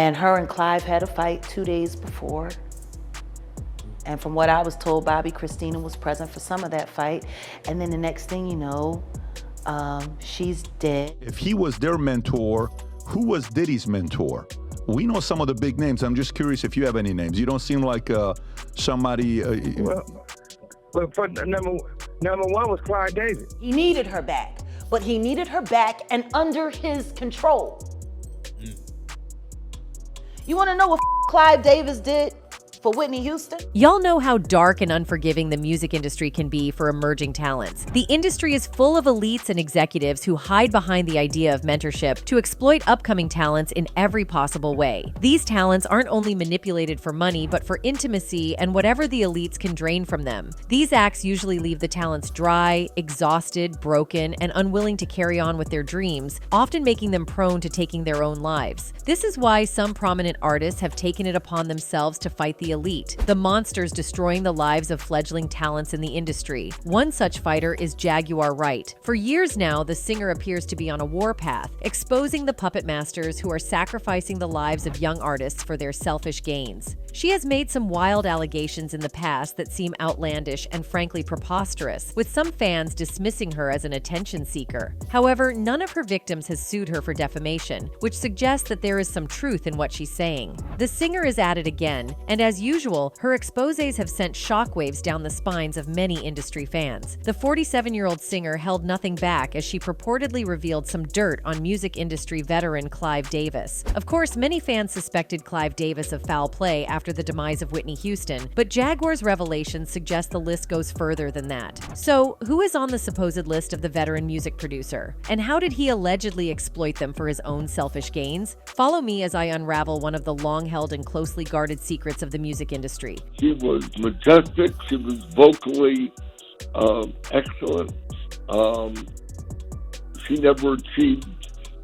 And her and Clive had a fight 2 days before. And from what I was told, Bobby Christina was present for some of that fight. And then the next thing you know, she's dead. If he was their mentor, who was Diddy's mentor? We know some of the big names. I'm just curious if you have any names. You don't seem like somebody. Well, for number one was Clive Davis. He needed her back, but he needed her back and under his control. You want to know what Clive Davis did for Whitney Houston? Y'all know how dark and unforgiving the music industry can be for emerging talents. The industry is full of elites and executives who hide behind the idea of mentorship to exploit upcoming talents in every possible way. These talents aren't only manipulated for money, but for intimacy and whatever the elites can drain from them. These acts usually leave the talents dry, exhausted, broken, and unwilling to carry on with their dreams, often making them prone to taking their own lives. This is why some prominent artists have taken it upon themselves to fight the elite, the monsters destroying the lives of fledgling talents in the industry. One such fighter is Jaguar Wright. For years now, the singer appears to be on a warpath, exposing the puppet masters who are sacrificing the lives of young artists for their selfish gains. She has made some wild allegations in the past that seem outlandish and frankly preposterous, with some fans dismissing her as an attention seeker. However, none of her victims has sued her for defamation, which suggests that there is some truth in what she's saying. The singer is at it again, and as usual, her exposés have sent shockwaves down the spines of many industry fans. The 47-year-old singer held nothing back as she purportedly revealed some dirt on music industry veteran Clive Davis. Of course, many fans suspected Clive Davis of foul play after the demise of Whitney Houston, but Jaguar's revelations suggest the list goes further than that. So, who is on the supposed list of the veteran music producer? And how did he allegedly exploit them for his own selfish gains? Follow me as I unravel one of the long-held and closely guarded secrets of the music industry. She was majestic. She was vocally excellent. She never achieved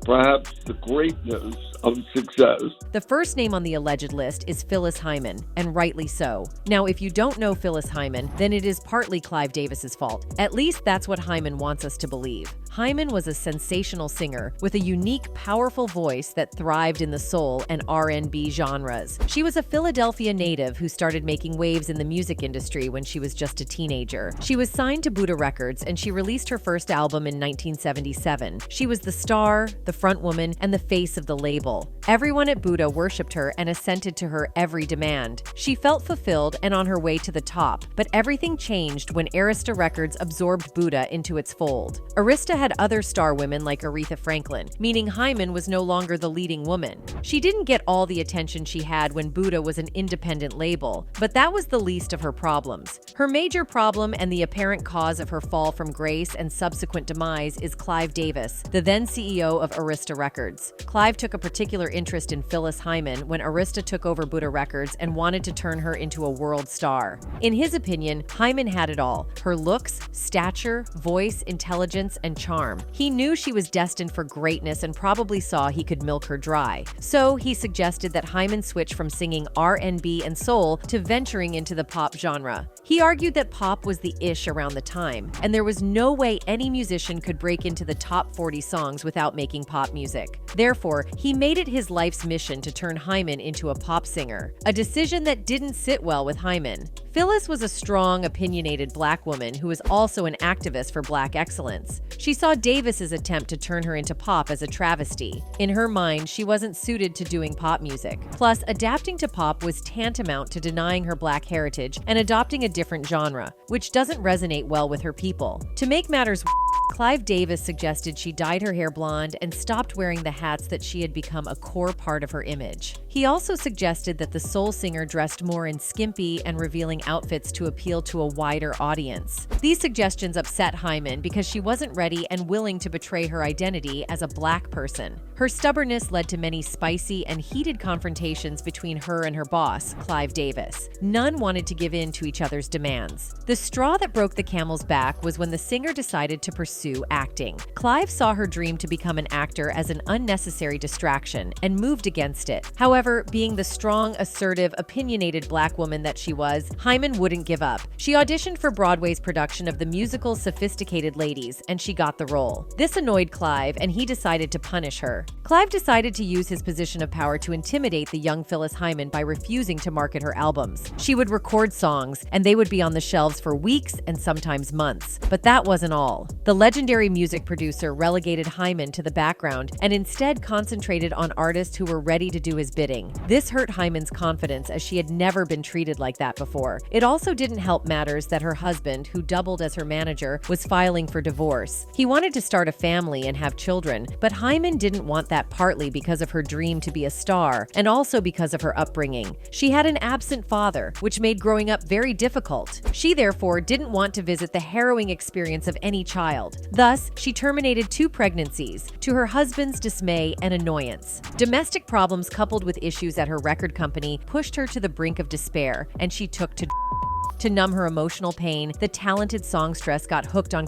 perhaps the greatness of success. The first name on the alleged list is Phyllis Hyman, and rightly so. Now, if you don't know Phyllis Hyman, then it is partly Clive Davis's fault. At least that's what Hyman wants us to believe. Hyman was a sensational singer with a unique, powerful voice that thrived in the soul and R&B genres. She was a Philadelphia native who started making waves in the music industry when she was just a teenager. She was signed to Buddha Records, and she released her first album in 1977. She was the star, the frontwoman, and the face of the label. Everyone at Buddha worshipped her and assented to her every demand. She felt fulfilled and on her way to the top, but everything changed when Arista Records absorbed Buddha into its fold. Arista had other star women like Aretha Franklin, meaning Hyman was no longer the leading woman. She didn't get all the attention she had when Buddha was an independent label, but that was the least of her problems. Her major problem and the apparent cause of her fall from grace and subsequent demise is Clive Davis, the then CEO of Arista Records. Clive took a particular interest in Phyllis Hyman when Arista took over Buddha Records and wanted to turn her into a world star. In his opinion, Hyman had it all: her looks, stature, voice, intelligence, and charm. He knew she was destined for greatness and probably saw he could milk her dry. So he suggested that Hyman switch from singing R&B and soul to venturing into the pop genre. He argued that pop was the ish around the time, and there was no way any musician could break into the top 40 songs without making pop music. Therefore, he made it his life's mission to turn Hyman into a pop singer, a decision that didn't sit well with Hyman. Phyllis was a strong, opinionated black woman who was also an activist for black excellence. She saw Davis's attempt to turn her into pop as a travesty. In her mind, she wasn't suited to doing pop music. Plus, adapting to pop was tantamount to denying her black heritage and adopting a different genre, which doesn't resonate well with her people. To make matters Clive Davis suggested she dyed her hair blonde and stopped wearing the hats that she had become a core part of her image. He also suggested that the soul singer dressed more in skimpy and revealing outfits to appeal to a wider audience. These suggestions upset Hyman because she wasn't ready and willing to betray her identity as a black person. Her stubbornness led to many spicy and heated confrontations between her and her boss, Clive Davis. None wanted to give in to each other's demands. The straw that broke the camel's back was when the singer decided to pursue acting. Clive saw her dream to become an actor as an unnecessary distraction and moved against it. However, being the strong, assertive, opinionated black woman that she was, Hyman Hyman wouldn't give up. She auditioned for Broadway's production of the musical Sophisticated Ladies, and she got the role. This annoyed Clive, and he decided to punish her. Clive decided to use his position of power to intimidate the young Phyllis Hyman by refusing to market her albums. She would record songs, and they would be on the shelves for weeks and sometimes months. But that wasn't all. The legendary music producer relegated Hyman to the background and instead concentrated on artists who were ready to do his bidding. This hurt Hyman's confidence, as she had never been treated like that before. It also didn't help matters that her husband, who doubled as her manager, was filing for divorce. He wanted to start a family and have children, but Hyman didn't want that, partly because of her dream to be a star and also because of her upbringing. She had an absent father, which made growing up very difficult. She therefore didn't want to visit the harrowing experience of any child. Thus, she terminated 2 pregnancies, to her husband's dismay and annoyance. Domestic problems coupled with issues at her record company pushed her to the brink of despair, and she took to numb her emotional pain. The talented songstress got hooked on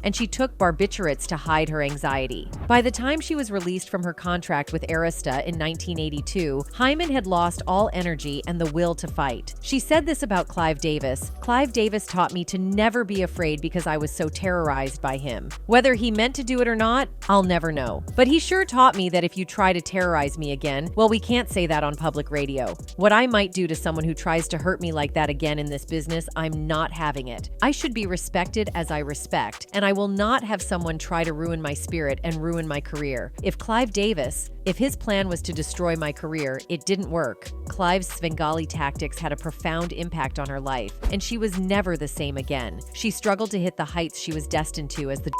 and she took barbiturates to hide her anxiety. By the time she was released from her contract with Arista in 1982, Hyman had lost all energy and the will to fight. She said this about Clive Davis: "Clive Davis taught me to never be afraid because I was so terrorized by him. Whether he meant to do it or not, I'll never know. But he sure taught me that if you try to terrorize me again, well, we can't say that on public radio. What I might do to someone who tries to hurt me like that again in this business, I'm not having it. I should be respected as I respect, and I will not have someone try to ruin my spirit and ruin my career. If his plan was to destroy my career, it didn't work." Clive's Svengali tactics had a profound impact on her life, and she was never the same again. She struggled to hit the heights she was destined to as the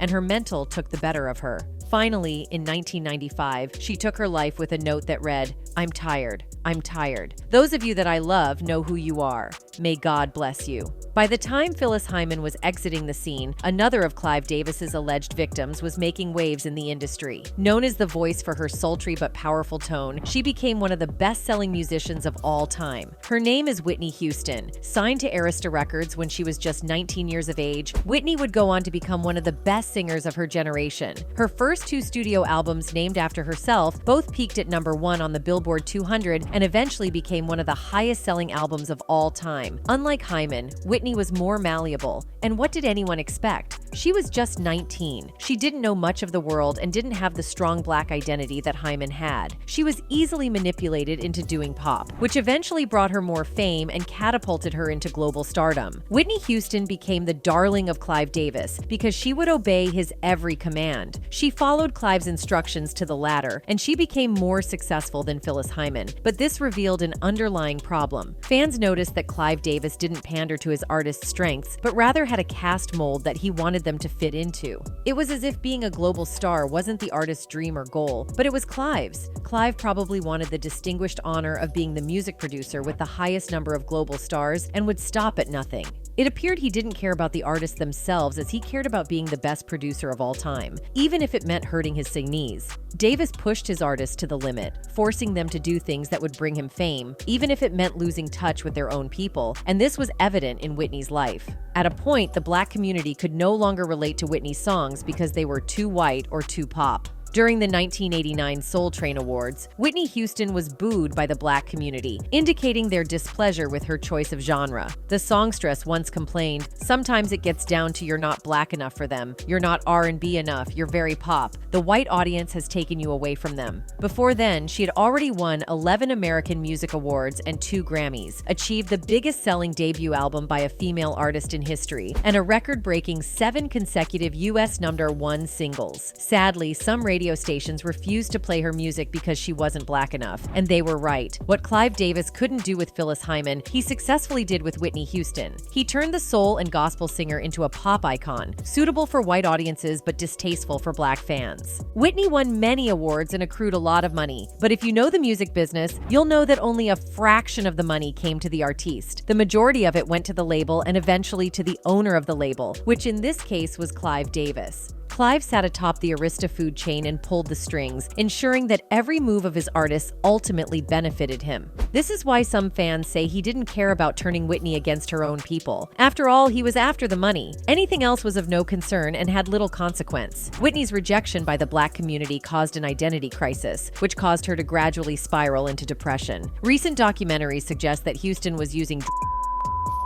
and her mental took the better of her. Finally, in 1995, she took her life with a note that read, "I'm tired. I'm tired. Those of you that I love know who you are. May God bless you." By the time Phyllis Hyman was exiting the scene, another of Clive Davis's alleged victims was making waves in the industry. Known as the voice for her sultry but powerful tone, she became one of the best-selling musicians of all time. Her name is Whitney Houston. Signed to Arista Records when she was just 19 years of age, Whitney would go on to become one of the best singers of her generation. Her first 2 studio albums, named after herself, both peaked at #1 on the Billboard 200 and eventually became one of the highest-selling albums of all time. Unlike Hyman, Whitney was more malleable. And what did anyone expect? She was just 19. She didn't know much of the world and didn't have the strong black identity that Hyman had. She was easily manipulated into doing pop, which eventually brought her more fame and catapulted her into global stardom. Whitney Houston became the darling of Clive Davis because she would obey his every command. She followed Clive's instructions to the latter, and she became more successful than Phyllis Hyman. But this revealed an underlying problem. Fans noticed that Clive Davis didn't pander to his artist's strengths, but rather had a cast mold that he wanted them to fit into. It was as if being a global star wasn't the artist's dream or goal, but it was Clive's. Clive probably wanted the distinguished honor of being the music producer with the highest number of global stars and would stop at nothing. It appeared he didn't care about the artists themselves as he cared about being the best producer of all time, even if it meant hurting his signees. Davis pushed his artists to the limit, forcing them to do things that would bring him fame, even if it meant losing touch with their own people, and this was evident in Whitney's life. At a point, the black community could no longer relate to Whitney's songs because they were too white or too pop. During the 1989 Soul Train Awards, Whitney Houston was booed by the black community, indicating their displeasure with her choice of genre. The songstress once complained, "Sometimes it gets down to you're not black enough for them, you're not R&B enough, you're very pop. The white audience has taken you away from them." Before then, she had already won 11 American Music Awards and 2 Grammys, achieved the biggest-selling debut album by a female artist in history, and a record-breaking 7 consecutive U.S. #1 singles. Sadly, some radio stations refused to play her music because she wasn't black enough, and they were right. What Clive Davis couldn't do with Phyllis Hyman, he successfully did with Whitney Houston. He turned the soul and gospel singer into a pop icon, suitable for white audiences but distasteful for black fans. Whitney won many awards and accrued a lot of money, but if you know the music business, you'll know that only a fraction of the money came to the artiste. The majority of it went to the label and eventually to the owner of the label, which in this case was Clive Davis. Clive sat atop the Arista food chain and pulled the strings, ensuring that every move of his artists ultimately benefited him. This is why some fans say he didn't care about turning Whitney against her own people. After all, he was after the money. Anything else was of no concern and had little consequence. Whitney's rejection by the black community caused an identity crisis, which caused her to gradually spiral into depression. Recent documentaries suggest that Houston was using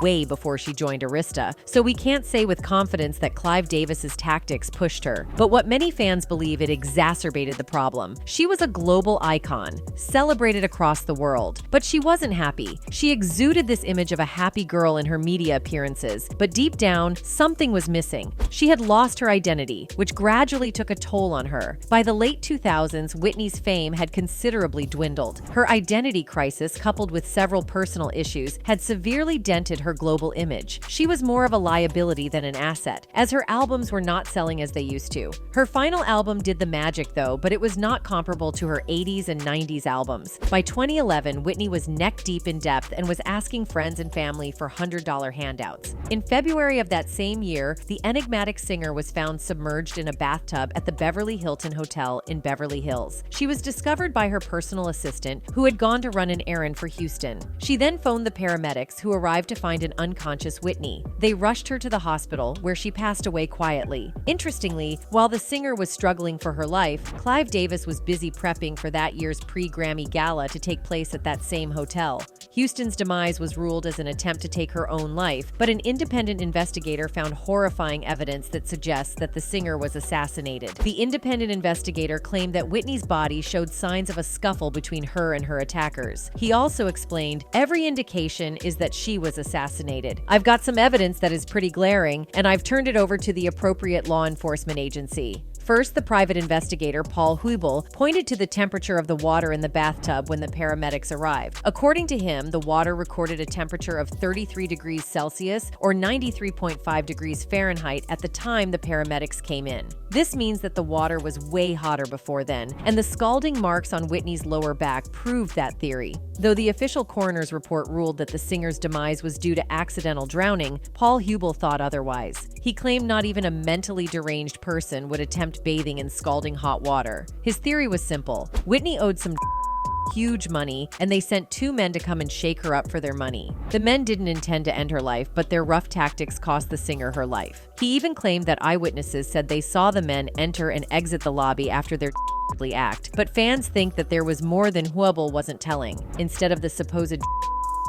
way before she joined Arista, so we can't say with confidence that Clive Davis's tactics pushed her. But what many fans believe, it exacerbated the problem. She was a global icon, celebrated across the world. But she wasn't happy. She exuded this image of a happy girl in her media appearances, but deep down, something was missing. She had lost her identity, which gradually took a toll on her. By the late 2000s, Whitney's fame had considerably dwindled. Her identity crisis, coupled with several personal issues, had severely dented her global image. She was more of a liability than an asset, as her albums were not selling as they used to. Her final album did the magic though, but it was not comparable to her 80s and 90s albums. By 2011, Whitney was neck-deep in debt and was asking friends and family for $100 handouts. In February of that same year, the enigmatic singer was found submerged in a bathtub at the Beverly Hilton Hotel in Beverly Hills. She was discovered by her personal assistant, who had gone to run an errand for Houston. She then phoned the paramedics, who arrived to find an unconscious Whitney. They rushed her to the hospital, where she passed away quietly. Interestingly, while the singer was struggling for her life, Clive Davis was busy prepping for that year's pre-Grammy gala to take place at that same hotel. Houston's demise was ruled as an attempt to take her own life, but an independent investigator found horrifying evidence that suggests that the singer was assassinated. The independent investigator claimed that Whitney's body showed signs of a scuffle between her and her attackers. He also explained, "Every indication is that she was assassinated. I've got some evidence that is pretty glaring, and I've turned it over to the appropriate law enforcement agency." First, the private investigator, Paul Hubel, pointed to the temperature of the water in the bathtub when the paramedics arrived. According to him, the water recorded a temperature of 33 degrees Celsius or 93.5 degrees Fahrenheit at the time the paramedics came in. This means that the water was way hotter before then, and the scalding marks on Whitney's lower back proved that theory. Though the official coroner's report ruled that the singer's demise was due to accidental drowning, Paul Hubel thought otherwise. He claimed not even a mentally deranged person would attempt bathing in scalding hot water. His theory was simple. Whitney owed some huge money, and they sent two men to come and shake her up for their money. The men didn't intend to end her life, but their rough tactics cost the singer her life. He even claimed that eyewitnesses said they saw the men enter and exit the lobby after their act, but fans think that there was more than Hubel wasn't telling. Instead of the supposed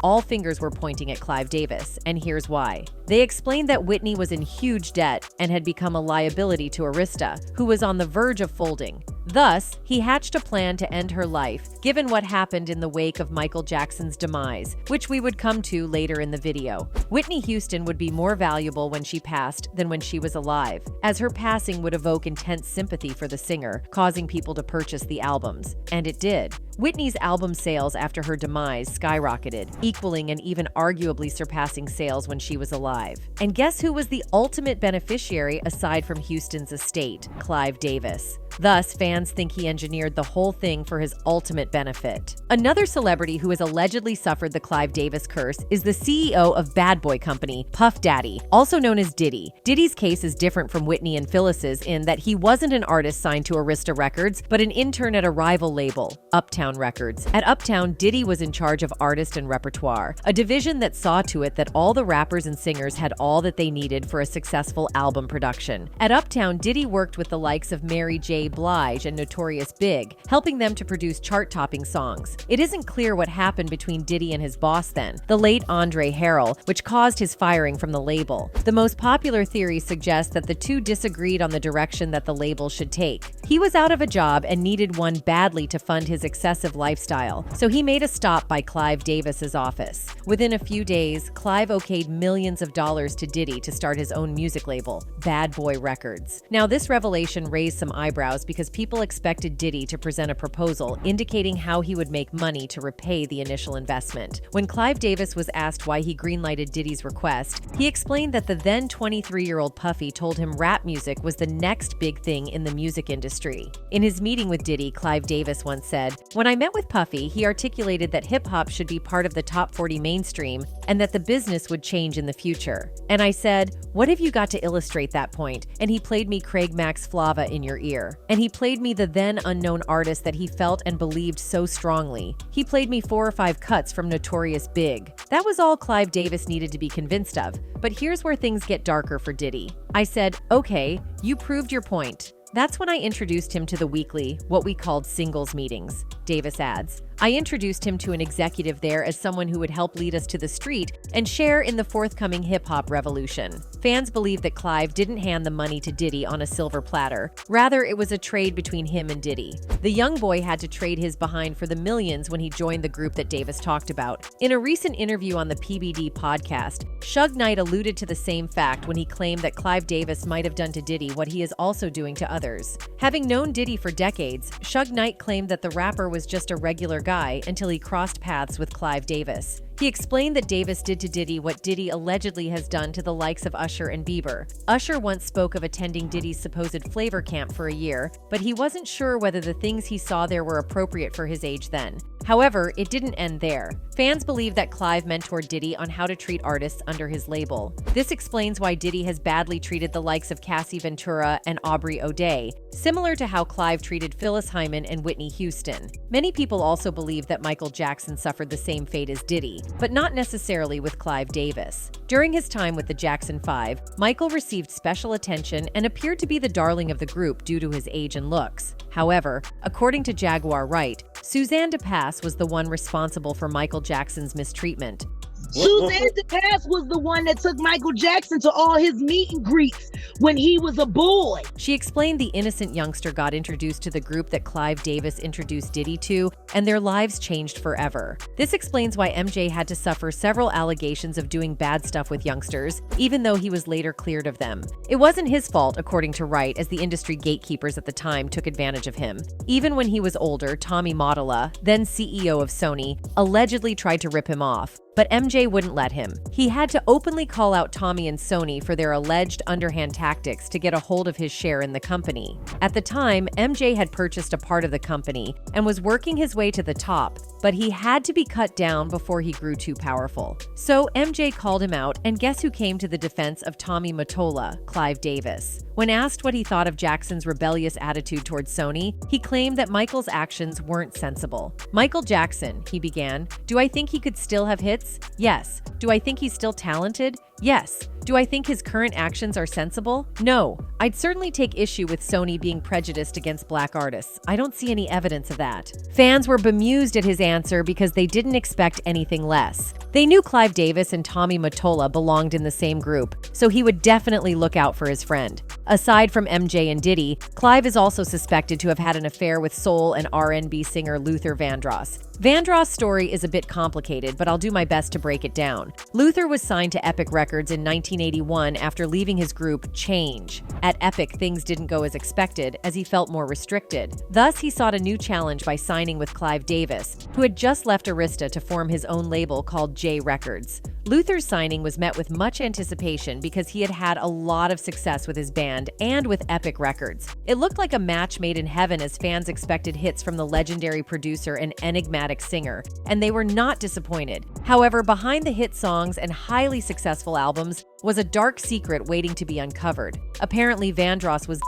all fingers were pointing at Clive Davis, and here's why. They explained that Whitney was in huge debt and had become a liability to Arista, who was on the verge of folding. Thus, he hatched a plan to end her life, given what happened in the wake of Michael Jackson's demise, which we would come to later in the video. Whitney Houston would be more valuable when she passed than when she was alive, as her passing would evoke intense sympathy for the singer, causing people to purchase the albums. And it did. Whitney's album sales after her demise skyrocketed, equaling and even arguably surpassing sales when she was alive. And guess who was the ultimate beneficiary aside from Houston's estate? Clive Davis. Thus, fans think he engineered the whole thing for his ultimate benefit. Another celebrity who has allegedly suffered the Clive Davis curse is the CEO of Bad Boy Company, Puff Daddy, also known as Diddy. Diddy's case is different from Whitney and Phyllis's in that he wasn't an artist signed to Arista Records, but an intern at a rival label, Uptown Records. At Uptown, Diddy was in charge of artist and repertoire, a division that saw to it that all the rappers and singers had all that they needed for a successful album production. At Uptown, Diddy worked with the likes of Mary J. Blige and Notorious Big, helping them to produce chart-topping songs. It isn't clear what happened between Diddy and his boss then, the late Andre Harrell, which caused his firing from the label. The most popular theory suggests that the two disagreed on the direction that the label should take. He was out of a job and needed one badly to fund his excessive lifestyle, so he made a stop by Clive Davis's office. Within a few days, Clive okayed millions of dollars to Diddy to start his own music label, Bad Boy Records. Now, this revelation raised some eyebrows because people expected Diddy to present a proposal indicating how he would make money to repay the initial investment. When Clive Davis was asked why he greenlighted Diddy's request, he explained that the then 23-year-old Puffy told him rap music was the next big thing in the music industry. In his meeting with Diddy, Clive Davis once said, "When I met with Puffy, he articulated that hip-hop should be part of the top 40 mainstream and that the business would change in the future. And I said, what have you got to illustrate that point? And he played me Craig Max Flava in your ear. And he played me the then unknown artist that he felt and believed so strongly. He played me 4 or 5 cuts from Notorious Big. That was all Clive Davis needed to be convinced of. But here's where things get darker for Diddy. I said, okay, you proved your point. That's when I introduced him to the weekly, what we called singles meetings," Davis adds. I introduced him to an executive there as someone who would help lead us to the street and share in the forthcoming hip-hop revolution. Fans believe that Clive didn't hand the money to Diddy on a silver platter. Rather, it was a trade between him and Diddy. The young boy had to trade his behind for the millions when he joined the group that Davis talked about. In a recent interview on the PBD podcast, Suge Knight alluded to the same fact when he claimed that Clive Davis might have done to Diddy what he is also doing to others. Having known Diddy for decades, Suge Knight claimed that the rapper was just a regular guy until he crossed paths with Clive Davis. He explained that Davis did to Diddy what Diddy allegedly has done to the likes of Usher and Bieber. Usher once spoke of attending Diddy's supposed flavor camp for a year, but he wasn't sure whether the things he saw there were appropriate for his age then. However, it didn't end there. Fans believe that Clive mentored Diddy on how to treat artists under his label. This explains why Diddy has badly treated the likes of Cassie Ventura and Aubrey O'Day, similar to how Clive treated Phyllis Hyman and Whitney Houston. Many people also believe that Michael Jackson suffered the same fate as Diddy, but not necessarily with Clive Davis. During his time with the Jackson 5, Michael received special attention and appeared to be the darling of the group due to his age and looks. However, according to Jaguar Wright, Suzanne DePass was the one responsible for Michael Jackson's mistreatment. Suzanne DePass was the one that took Michael Jackson to all his meet and greets when he was a boy. She explained the innocent youngster got introduced to the group that Clive Davis introduced Diddy to, and their lives changed forever. This explains why MJ had to suffer several allegations of doing bad stuff with youngsters, even though he was later cleared of them. It wasn't his fault, according to Wright, as the industry gatekeepers at the time took advantage of him. Even when he was older, Tommy Mottola, then CEO of Sony, allegedly tried to rip him off. But MJ wouldn't let him. He had to openly call out Tommy and Sony for their alleged underhand tactics to get a hold of his share in the company. At the time, MJ had purchased a part of the company and was working his way to the top, but he had to be cut down before he grew too powerful. So MJ called him out, and guess who came to the defense of Tommy Mottola, Clive Davis? When asked what he thought of Jackson's rebellious attitude towards Sony, he claimed that Michael's actions weren't sensible. Michael Jackson, he began, do I think he could still have hits? Yes. Do I think he's still talented? Yes. Do I think his current actions are sensible? No. I'd certainly take issue with Sony being prejudiced against black artists. I don't see any evidence of that. Fans were bemused at his answer because they didn't expect anything less. They knew Clive Davis and Tommy Mottola belonged in the same group, so he would definitely look out for his friend. Aside from MJ and Diddy, Clive is also suspected to have had an affair with soul and R&B singer Luther Vandross. Vandross' story is a bit complicated, but I'll do my best to break it down. Luther was signed to Epic Records in 1981 after leaving his group Change. At Epic, things didn't go as expected, as he felt more restricted. Thus, he sought a new challenge by signing with Clive Davis, who had just left Arista to form his own label called J Records. Luther's signing was met with much anticipation because he had had a lot of success with his band and with Epic Records. It looked like a match made in heaven as fans expected hits from the legendary producer and enigmatic singer, and they were not disappointed. However, behind the hit songs and highly successful albums was a dark secret waiting to be uncovered. Apparently, Vandross was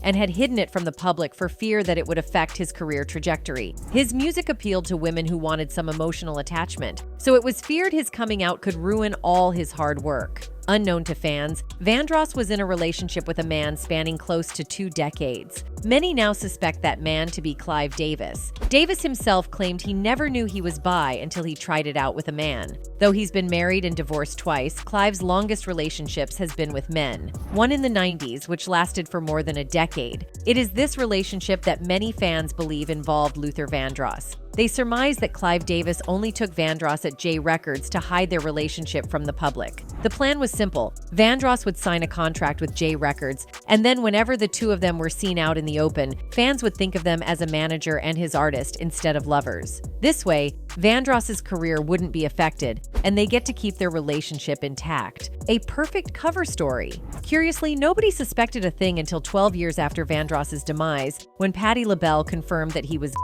and had hidden it from the public for fear that it would affect his career trajectory. His music appealed to women who wanted some emotional attachment, so it was feared his coming out could ruin all his hard work. Unknown to fans, Vandross was in a relationship with a man spanning close to 2 decades. Many now suspect that man to be Clive Davis. Davis himself claimed he never knew he was bi until he tried it out with a man. Though he's been married and divorced twice, Clive's longest relationships has been with men. One in the 90s, which lasted for more than a decade. It is this relationship that many fans believe involved Luther Vandross. They surmise that Clive Davis only took Vandross at J Records to hide their relationship from the public. The plan was simple. Vandross would sign a contract with J Records, and then whenever the two of them were seen out in the open, fans would think of them as a manager and his artist instead of lovers. This way, Vandross's career wouldn't be affected, and they get to keep their relationship intact. A perfect cover story. Curiously, nobody suspected a thing until 12 years after Vandross's demise, when Patti LaBelle confirmed that he was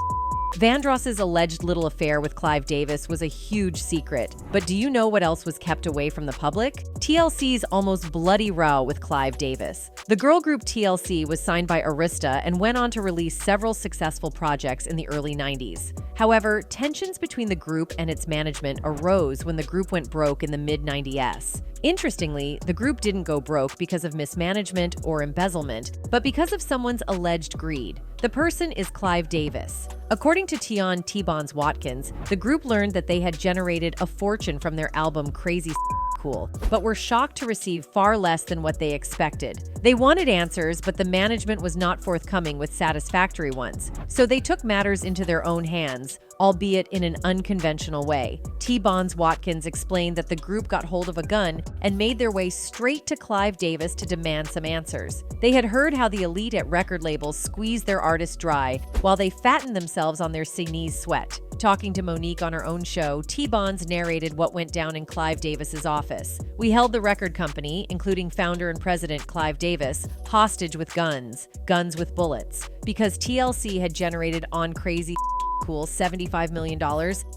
Vandross's alleged little affair with Clive Davis was a huge secret. But do you know what else was kept away from the public? TLC's almost bloody row with Clive Davis. The girl group TLC was signed by Arista and went on to release several successful projects in the early 90s. However, tensions between the group and its management arose when the group went broke in the mid-90s. Interestingly, the group didn't go broke because of mismanagement or embezzlement, but because of someone's alleged greed. The person is Clive Davis. According to Tion T-Bonds Watkins, the group learned that they had generated a fortune from their album Crazy Cool, but were shocked to receive far less than what they expected. They wanted answers, but the management was not forthcoming with satisfactory ones. So they took matters into their own hands, albeit in an unconventional way. T-Bonds Watkins explained that the group got hold of a gun and made their way straight to Clive Davis to demand some answers. They had heard how the elite at record labels squeeze their artists dry while they fatten themselves on their signees' sweat. Talking to Monique on her own show, T-Bonds narrated what went down in Clive Davis's office. "We held the record company, including founder and president Clive Davis, hostage with guns with bullets, because TLC had generated on Crazy Cool $75 million,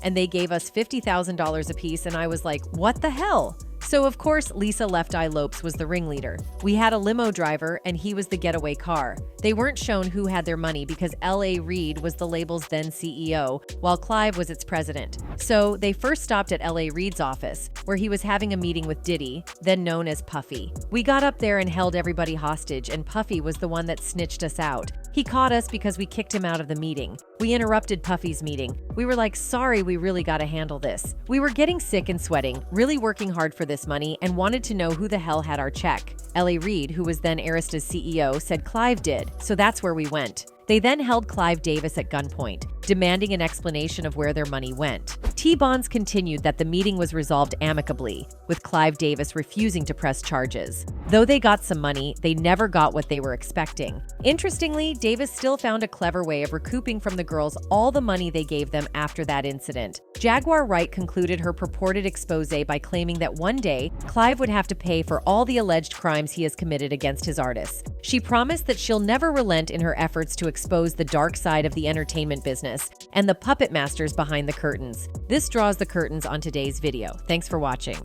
and they gave us $50,000 apiece, and I was like, what the hell?" So, of course, Lisa Left Eye Lopes was the ringleader. We had a limo driver, and he was the getaway car. They weren't shown who had their money because L.A. Reid was the label's then CEO, while Clive was its president. So, they first stopped at L.A. Reid's office, where he was having a meeting with Diddy, then known as Puffy. We got up there and held everybody hostage, and Puffy was the one that snitched us out. He caught us because we kicked him out of the meeting. We interrupted Puffy's meeting. We were like, sorry, we really gotta handle this. We were getting sick and sweating, really working hard for this money, and wanted to know who the hell had our check. L.A. Reid, who was then Arista's CEO, said Clive did, so that's where we went. They then held Clive Davis at gunpoint, demanding an explanation of where their money went. T-Bonds continued that the meeting was resolved amicably, with Clive Davis refusing to press charges. Though they got some money, they never got what they were expecting. Interestingly, Davis still found a clever way of recouping from the girls all the money they gave them after that incident. Jaguar Wright concluded her purported expose by claiming that one day, Clive would have to pay for all the alleged crimes he has committed against his artists. She promised that she'll never relent in her efforts to expose the dark side of the entertainment business and the puppet masters behind the curtains. This draws the curtains on today's video. Thanks for watching.